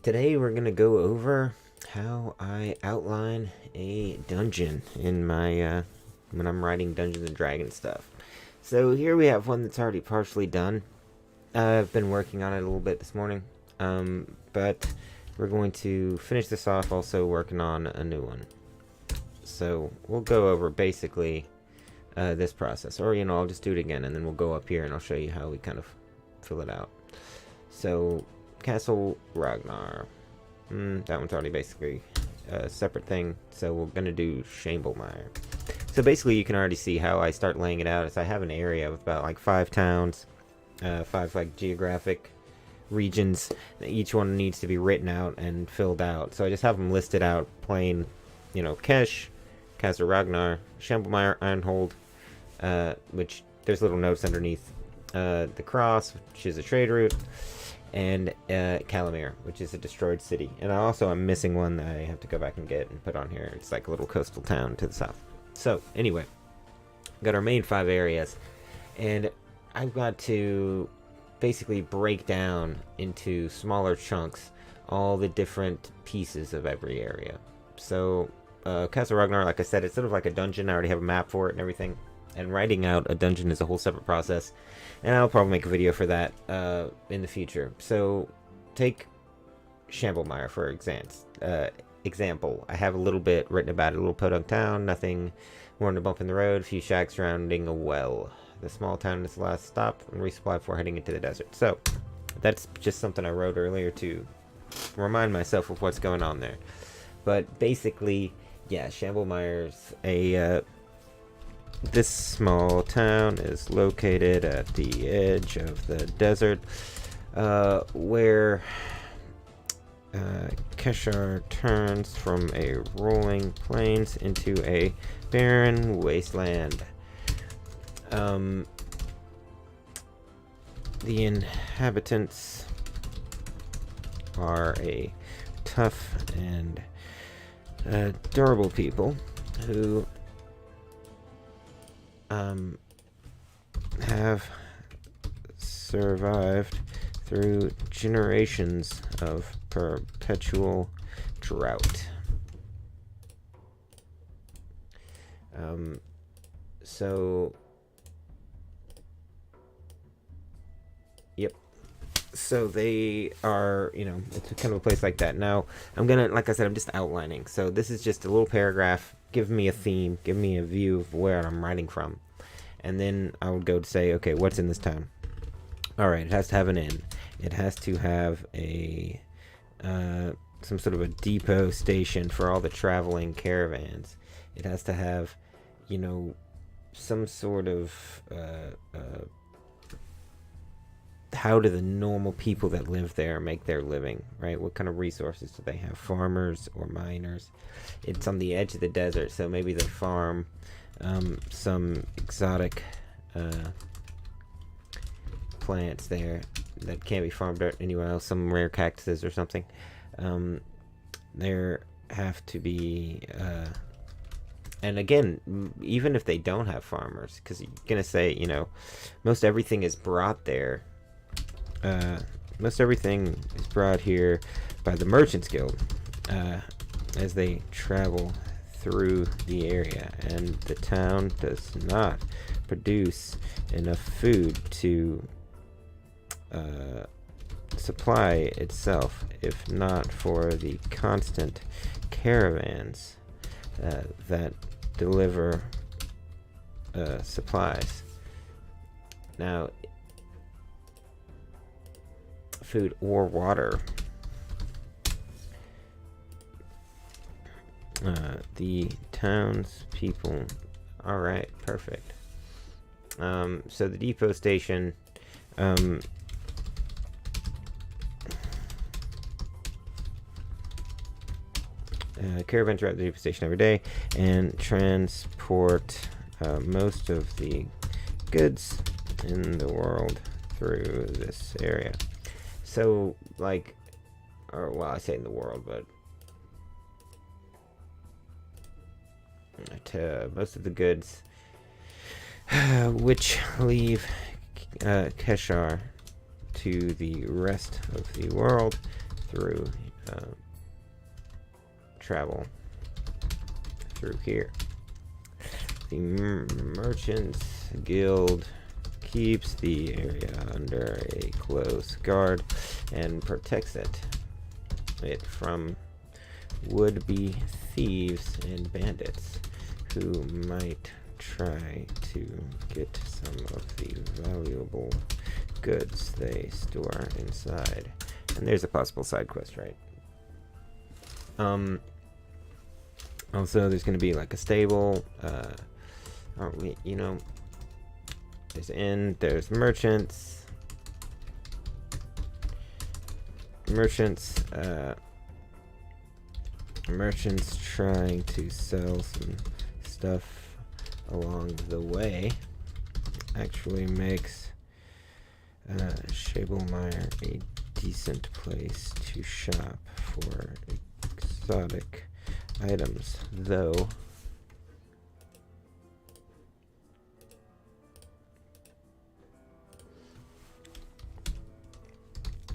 Today we're gonna go over how I outline a dungeon in my when I'm writing Dungeons and Dragons stuff. So here we have one that's already partially done. I've been working on it a little bit this morning, but we're going to finish this off. Also working on a new one. So we'll go over basically this process, or I'll just do it again, and then we'll go up here and I'll show you how we kind of fill it out. So Castle Ragnar. That one's already basically a separate thing. So we're going to do Shamblemire. So basically you can already see how I start laying it out. Is I have an area with about like 5 towns, 5 like geographic regions. Each one needs to be written out and filled out. So I just have them listed out plain, KESH, Castle Ragnar, Shamblemire, Ironhold, which there's little notes underneath. The Cross, which is a trade route, and Calamere, which is a destroyed city. And I also am missing one that I have to go back and get and put on here. It's like a little coastal town to the south. So anyway, got our main 5 areas, and I've got to basically break down into smaller chunks all the different pieces of every area. So Castle Ragnar, like I said, it's sort of like a dungeon. I already have a map for it and everything. And writing out a dungeon is a whole separate process, and I'll probably make a video for that in the future. So take Shamblemire for example. I have a little bit written about it. A little podunk town, nothing more than a bump in the road, a few shacks surrounding a well. The small town is the last stop and resupply before heading into the desert. So that's just something I wrote earlier to remind myself of what's going on there. But basically, yeah, Shamblemire is this small town is located at the edge of the desert, where Keshar turns from a rolling plains into a barren wasteland. The inhabitants are a tough and durable people who have survived through generations of perpetual drought. So yep. So they are, it's kind of a place like that. Now, like I said, I'm just outlining. So this is just a little paragraph. Give me a theme. Give me a view of where I'm writing from. And then I would go to say, okay, what's in this town? All right, it has to have an inn. It has to have a some sort of a depot station for all the traveling caravans. It has to have, some sort of how do the normal people that live there make their living, right? What kind of resources do they have? Farmers or miners? It's on the edge of the desert, so maybe they farm some exotic plants there that can't be farmed anywhere else, some rare cactuses or something. There have to be and again, even if they don't have farmers, because you're gonna say, most everything is brought there. Most everything is brought here by the Merchants Guild as they travel through the area, and the town does not produce enough food to supply itself if not for the constant caravans that deliver supplies. Now, food or water. The townspeople. Alright, perfect. So the depot station. Caravans are at the depot station every day and transport most of the goods in the world through this area. So, I say in the world, but most of the goods which leave Keshar to the rest of the world through travel through here. The Merchants Guild keeps the area under a close guard and protects it from would-be thieves and bandits who might try to get some of the valuable goods they store inside. And there's a possible side quest, right? Also, there's going to be like a stable. You know, there's inn, there's merchants. Merchants trying to sell some stuff along the way actually makes Schabelmeyer a decent place to shop for exotic items, though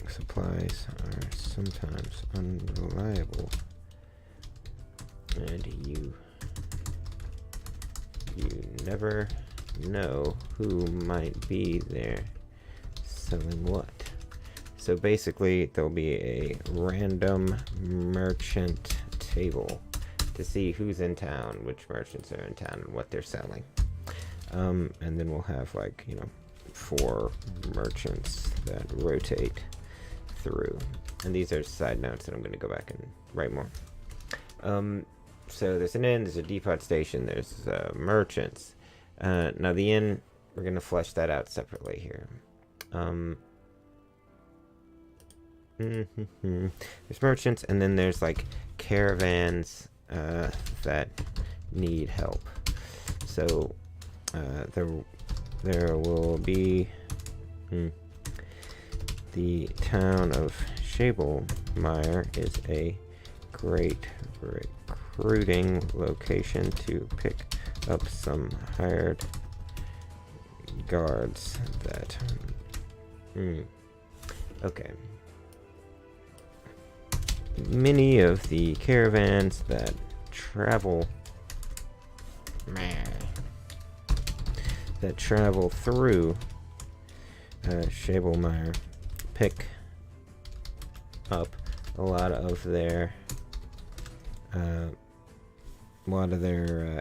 supplies are sometimes unreliable, and you never know who might be there selling what. So basically, there'll be a random merchant table to see who's in town, which merchants are in town, and what they're selling. And then we'll have, like, 4 merchants that rotate through. And these are side notes that I'm going to go back and write more. So there's an inn, there's a depot station, there's merchants. Now the inn, we're going to flesh that out separately here. There's merchants, and then there's like caravans that need help. So there will be the town of Schabelmeyer is a great recruiting location to pick up some hired guards that okay. Many of the caravans that travel through Schabelmeyer pick up a lot of their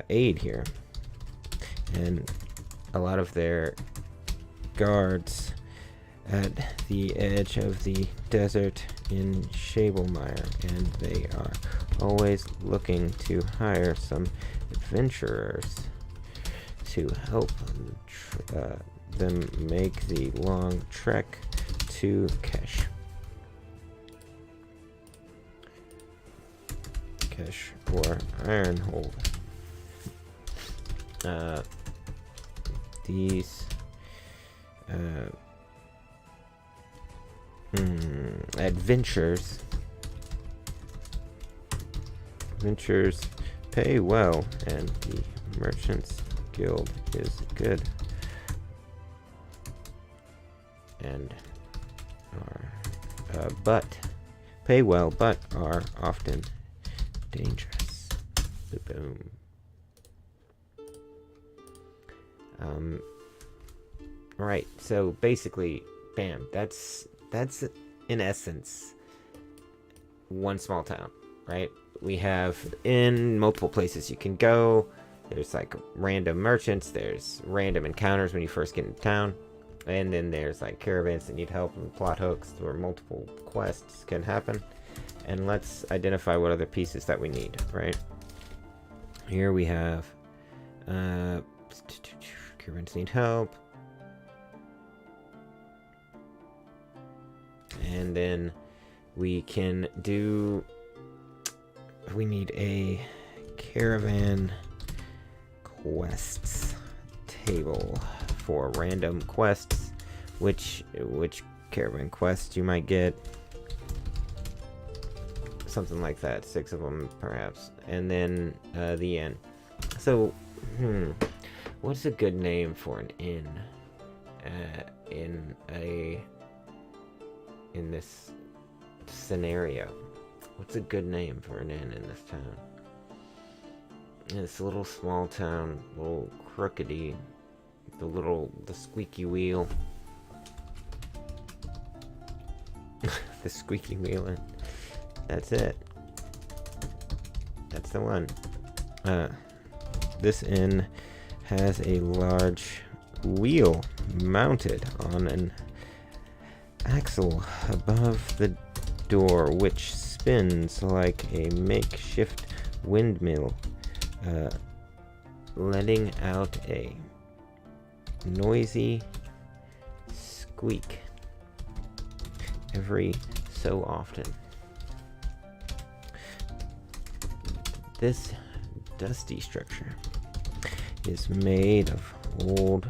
aid here, and a lot of their guards at the edge of the desert in Schabelmeyer, and they are always looking to hire some adventurers to help them make the long trek to KESH. KESH or Ironhold. These adventures pay well, and the Merchants Guild is good and are but pay well, but are often dangerous. Boom. Right, so basically, bam, that's in essence one small town, right? We have in multiple places you can go. There's like random merchants, there's random encounters when you first get into town, and then there's like caravans that need help and plot hooks where multiple quests can happen. And let's identify what other pieces that we need, right? Here we have caravans need help. And then we need a caravan quests table for random quests, which caravan quests you might get, something like that, 6 of them perhaps, and then the inn. So what's a good name for an inn in this scenario. What's a good name for an inn in this town? This little small town, little crookedy, the squeaky wheel. The squeaky wheel inn. That's it. That's the one. This inn has a large wheel mounted on an axle above the door, which spins like a makeshift windmill, letting out a noisy squeak every so often. This dusty structure is made of old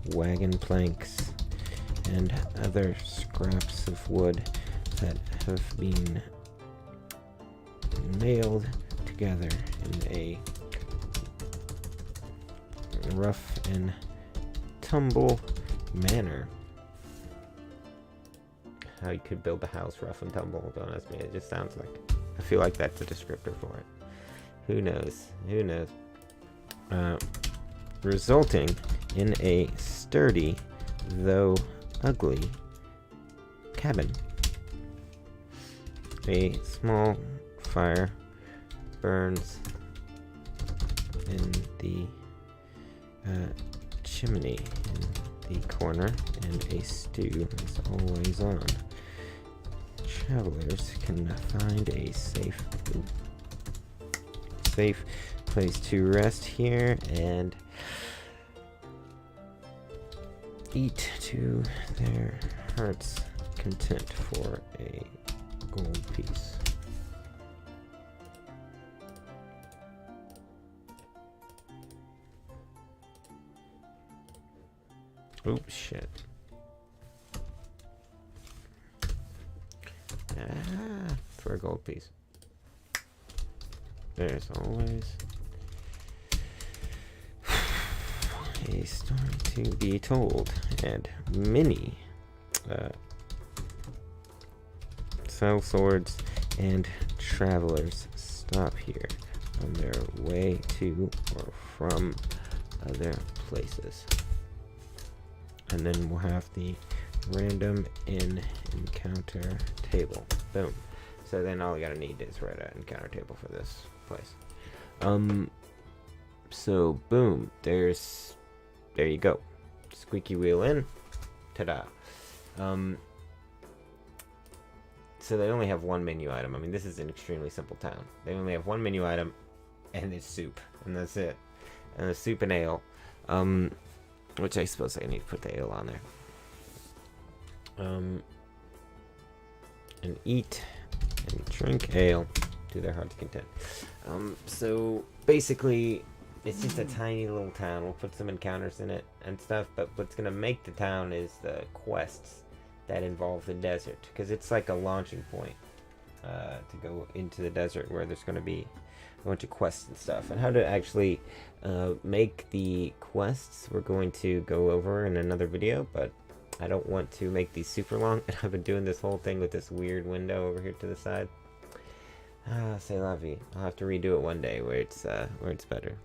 wagon planks and other scraps of wood that have been nailed together in a rough and tumble manner. How you could build a house rough and tumble, don't ask me. It just sounds like, I feel like that's a descriptor for it. Who knows? Who knows? Resulting in a sturdy, though ugly, cabin. A small fire burns in the chimney in the corner, and a stew is always on. Travelers can find a safe place to rest here and eat to their heart's content for a gold piece. Oops, shit. For a gold piece. There's always a story to be told, and many sellswords and travelers stop here on their way to or from other places. And then we'll have the random encounter table. Boom. So then all you gotta need is write an encounter table for this place. So boom, there you go. Squeaky wheel in. Ta-da. So they only have one menu item. I mean, this is an extremely simple town. They only have one menu item, and it's soup, and that's it. And the soup and ale. Which I suppose I need to put the ale on there. And eat and drink ale to their heart's content. So basically, it's just a tiny little town. We'll put some encounters in it and stuff, but what's gonna make the town is the quests that involve the desert, because it's like a launching point to go into the desert, where there's gonna be a bunch of quests and stuff. And how to actually make the quests, we're going to go over in another video, but I don't want to make these super long, and I've been doing this whole thing with this weird window over here to the side. C'est la vie. I'll have to redo it one day where it's better.